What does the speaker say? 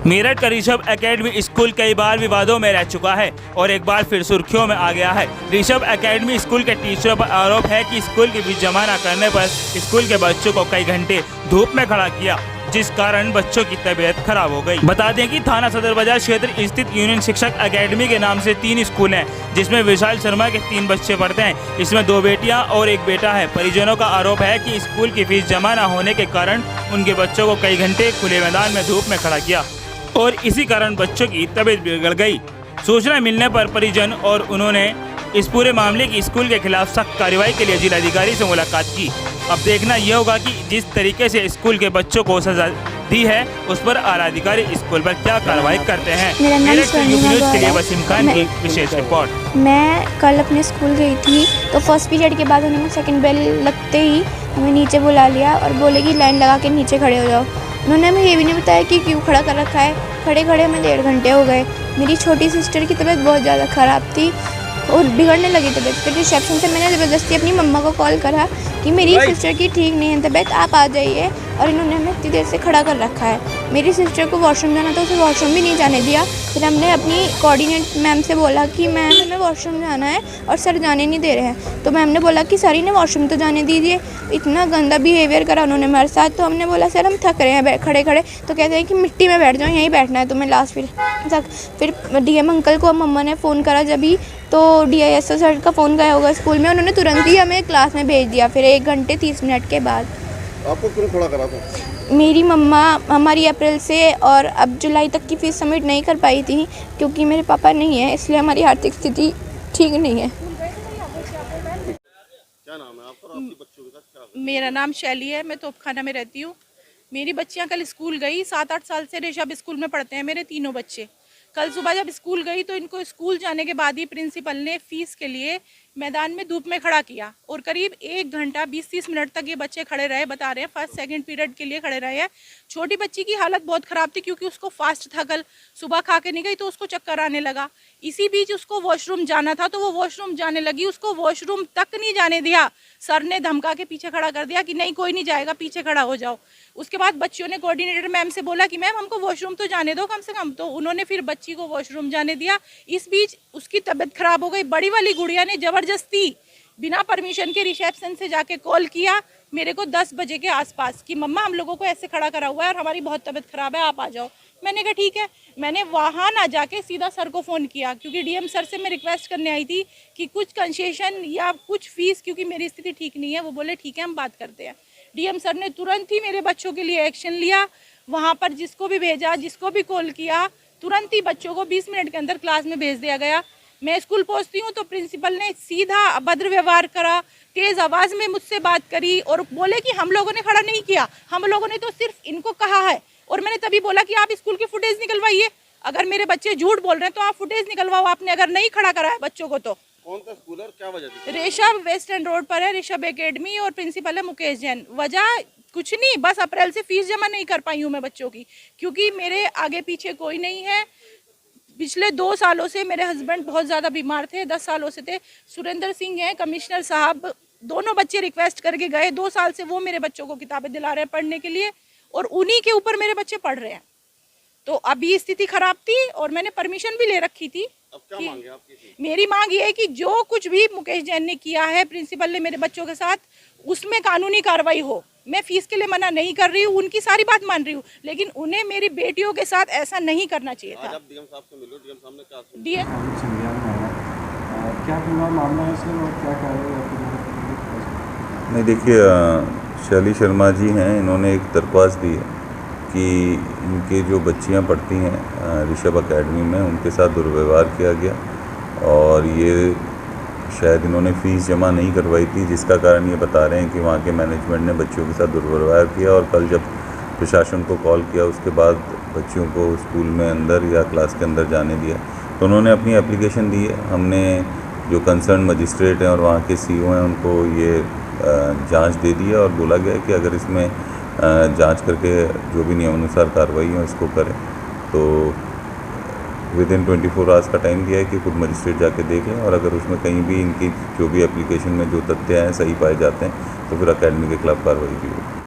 मेरठ का Rishabh academy school कई बार विवादों में रह चुका है और एक बार फिर सुर्खियों में आ गया है। ऋषभ एकेडमी स्कूल के टीचरों पर आरोप है कि स्कूल की फीस जमा न करने पर स्कूल के बच्चों को कई घंटे धूप में खड़ा किया, जिस कारण बच्चों की तबीयत खराब हो गई। बता दें कि थाना सदर बाजार क्षेत्र स्थित यूनियन शिक्षक एकेडमी के नाम से 3 स्कूल हैं, जिसमें विशाल शर्मा के 3 बच्चे पढ़ते हैं। इसमें 2 बेटियां और 1 बेटा है। परिजनों का आरोप है कि स्कूल की फीस जमा न होने के कारण उनके बच्चों को कई घंटे खुले मैदान में धूप में खड़ा किया और इसी कारण बच्चों की तबीयत बिगड़ गई। सूचना मिलने पर परिजन और उन्होंने इस पूरे मामले की स्कूल के खिलाफ सख्त कार्रवाई के लिए जिलाधिकारी से मुलाकात की। अब देखना यह होगा कि जिस तरीके से स्कूल के बच्चों को सजा दी है, उस पर आला अधिकारी स्कूल पर क्या कार्रवाई करते हैं। मेरठ से न्यूज़ के लिए वसीम खान की विशेष रिपोर्ट। मैं कल अपने स्कूल गई थी तो फर्स्ट पीरियड के बाद उन्होंने सेकंड बेल लगते ही हमें नीचे बुला लिया और बोले कि लाइन लगा के नीचे खड़े हो जाओ। उन्होंने हमें ये भी नहीं बताया कि क्यों खड़ा कर रखा है। खड़े खड़े हमें 1.5 घंटे हो गए। मेरी छोटी सिस्टर की तबीयत बहुत ज़्यादा ख़राब थी और बिगड़ने लगी तबीयत। फिर रिसेप्शन से मैंने ज़बरदस्ती अपनी मम्मा को कॉल करा कि मेरी सिस्टर की ठीक नहीं है तबीयत, आप आ जाइए, और इन्होंने हमें इतनी देर से खड़ा कर रखा है। मेरी सिस्टर को वॉशरूम जाना था, उसे वॉशरूम भी नहीं जाने दिया। फिर हमने अपनी कोऑर्डिनेट मैम से बोला कि मैम हमें वॉशरूम जाना है और सर जाने नहीं दे रहे हैं। तो मैम ने बोला कि सर ने वॉशरूम तो जाने दीजिए। इतना गंदा बिहेवियर करा उन्होंने हमारे साथ। तो हमने बोला सर हम थक रहे हैं खड़े खड़े। तो कहते हैं कि मिट्टी में बैठ जाओ, यहीं बैठना है तुम्हें लास्ट तक। फिर डीएम अंकल को मम्मा ने फ़ोन करा जब ही, तो डीआईएसओ सर का फ़ोन गया होगा स्कूल में, उन्होंने तुरंत ही हमें क्लास में भेज दिया। फिर 1 घंटे 30 मिनट के बाद। आपको क्यों खड़ा करा था? मेरी मम्मा हमारी अप्रैल से और अब जुलाई तक की फ़ीस सबमिट नहीं कर पाई थी क्योंकि मेरे पापा नहीं है, इसलिए हमारी आर्थिक स्थिति ठीक नहीं है। क्या नाम है आपका और आपके बच्चों के साथ क्या? मेरा नाम शैली है, मैं तोपखाना में रहती हूँ। मेरी बच्चियाँ कल स्कूल गई। 7-8 साल से ऋषभ स्कूल में पढ़ते हैं मेरे तीनों बच्चे। कल सुबह जब स्कूल गई तो इनको स्कूल जाने के बाद ही प्रिंसिपल ने फ़ीस के लिए मैदान में धूप में खड़ा किया और करीब 1 घंटा 20-30 मिनट तक ये बच्चे खड़े रहे। बता रहे हैं फर्स्ट सेकंड पीरियड के लिए खड़े रहे हैं। छोटी बच्ची की हालत बहुत ख़राब थी क्योंकि उसको फास्ट था, कल सुबह खा के नहीं गई तो उसको चक्कर आने लगा। इसी बीच उसको वॉशरूम जाना था तो वो वॉशरूम जाने लगी, उसको वॉशरूम तक नहीं जाने दिया। सर ने धमका के पीछे खड़ा कर दिया कि नहीं कोई नहीं जाएगा, पीछे खड़ा हो जाओ। उसके बाद बच्चियों ने कोऑर्डिनेटर मैम से बोला कि मैम हमको वॉशरूम तो जाने दो कम से कम, तो उन्होंने फिर बच्ची को वॉशरूम जाने दिया। इस बीच उसकी तबीयत खराब हो गई। बड़ी वाली गुड़िया ने ज़बरदस्ती बिना परमिशन के रिसेप्शन से जाके कॉल किया मेरे को 10 बजे के आसपास कि मम्मा हम लोगों को ऐसे खड़ा करा हुआ है और हमारी बहुत तबीयत खराब है, आप आ जाओ। मैंने कहा ठीक है। मैंने वहाँ ना जाके सीधा सर को फ़ोन किया क्योंकि डीएम सर से मैं रिक्वेस्ट करने आई थी कि कुछ कंसेशन या कुछ फ़ीस, क्योंकि मेरी स्थिति ठीक नहीं है। वो बोले ठीक है हम बात करते हैं। डीएम सर ने तुरंत ही मेरे बच्चों के लिए एक्शन लिया। वहाँ पर जिसको भी भेजा, जिसको भी कॉल किया, तुरंत ही बच्चों को 20 मिनट के अंदर क्लास में भेज दिया गया। मैं स्कूल पहुँचती हूँ तो प्रिंसिपल ने सीधा अभद्र व्यवहार करा, तेज़ आवाज़ में मुझसे बात करी और बोले कि हम लोगों ने खड़ा नहीं किया, हम लोगों ने तो सिर्फ इनको कहा है। और मैंने तभी बोला कि आप स्कूल की फुटेज निकलवाइए, अगर मेरे बच्चे झूठ बोल रहे हैं तो आप फुटेज निकलवाओ, आपने अगर नहीं खड़ा करा है बच्चों को तो। कौन सा स्कूल है और क्या वजह थी? ऋषभ वेस्ट एंड रोड पर है, ऋषभ एकेडमी, और प्रिंसिपल है मुकेश जैन। वजह कुछ नहीं, बस अप्रैल से फीस जमा नहीं कर पाई हूँ मैं बच्चों की, क्योंकि मेरे आगे पीछे कोई नहीं है। पिछले 2 सालों से मेरे हस्बैंड बहुत ज़्यादा बीमार थे, 10 सालों से थे। सुरेंद्र सिंह हैं कमिश्नर साहब, दोनों बच्चे रिक्वेस्ट करके गए। 2 साल से वो मेरे बच्चों को किताबें दिला रहे हैं पढ़ने के लिए और उन्हीं के ऊपर मेरे बच्चे पढ़ रहे हैं। तो अभी स्थिति खराब थी और मैंने परमिशन भी ले रखी थी। अब क्या मांगे आपकी? मेरी मांग ये है कि जो कुछ भी मुकेश जैन ने किया है प्रिंसिपल ने मेरे बच्चों के साथ, उसमें कानूनी कार्रवाई हो। मैं फीस के लिए मना नहीं कर रही हूँ, उनकी सारी बात मान रही हूँ, लेकिन उन्हें मेरी बेटियों के साथ ऐसा नहीं करना चाहिए था। आज आप डीएम साहब से मिलो, डीएम साहब ने क्या सुना? डीएम क्या पूरा मामला है सर और क्या कार्रवाई? नहीं देखिए, शैली शर्मा जी हैं, इन्होंने एक दरख्वास्त दी है कि इनके जो बच्चियां पढ़ती हैं ऋषभ एकेडमी में, उनके साथ दुर्व्यवहार किया गया और ये शायद इन्होंने फ़ीस जमा नहीं करवाई थी, जिसका कारण ये बता रहे हैं कि वहाँ के मैनेजमेंट ने बच्चियों के साथ दुर्व्यवहार किया। और कल जब प्रशासन को कॉल किया उसके बाद बच्चियों को स्कूल में अंदर या क्लास के अंदर जाने दिया, तो उन्होंने अपनी एप्लीकेशन दी है। हमने जो कंसर्न मजिस्ट्रेट हैं और वहाँ के सीईओ हैं उनको ये जांच दे दी है और बोला गया है कि अगर इसमें जांच करके जो भी नियमानुसार कार्रवाई है उसको करें। तो विदिन 24 आवर्स का टाइम दिया है कि खुद मजिस्ट्रेट जाके देख लें और अगर उसमें कहीं भी इनकी जो भी एप्लीकेशन में जो तथ्य हैं सही पाए जाते हैं तो फिर एकेडमी के खिलाफ कार्रवाई भी होगी।